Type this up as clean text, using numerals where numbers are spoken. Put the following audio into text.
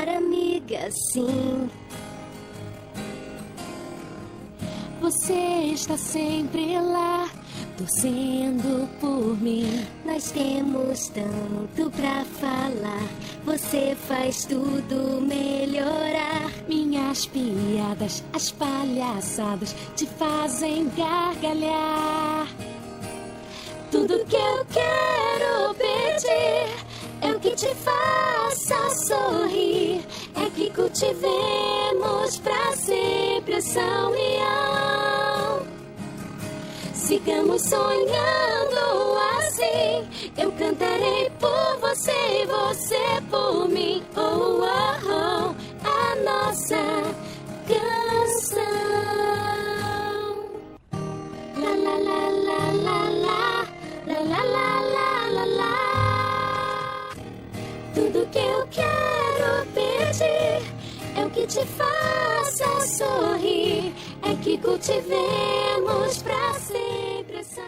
melhor amiga, sim. Você está sempre lá, torcendo por mim. Nós temos tanto pra falar. Você faz tudo melhorar. Minhas piadas, as palhaçadas te fazem gargalhar. Tudo que eu quero pedir é o que te faça sorrir. É que cultivemos pra sempre essa união. Sigamos sonhando assim. Eu cantarei por você e você por mim. Oh, oh, oh, a nossa canção. La la la la la la, la la la la la la. Tudo que eu quero pedir é o que te faça sorrir. É que cultivemos pra sempre essa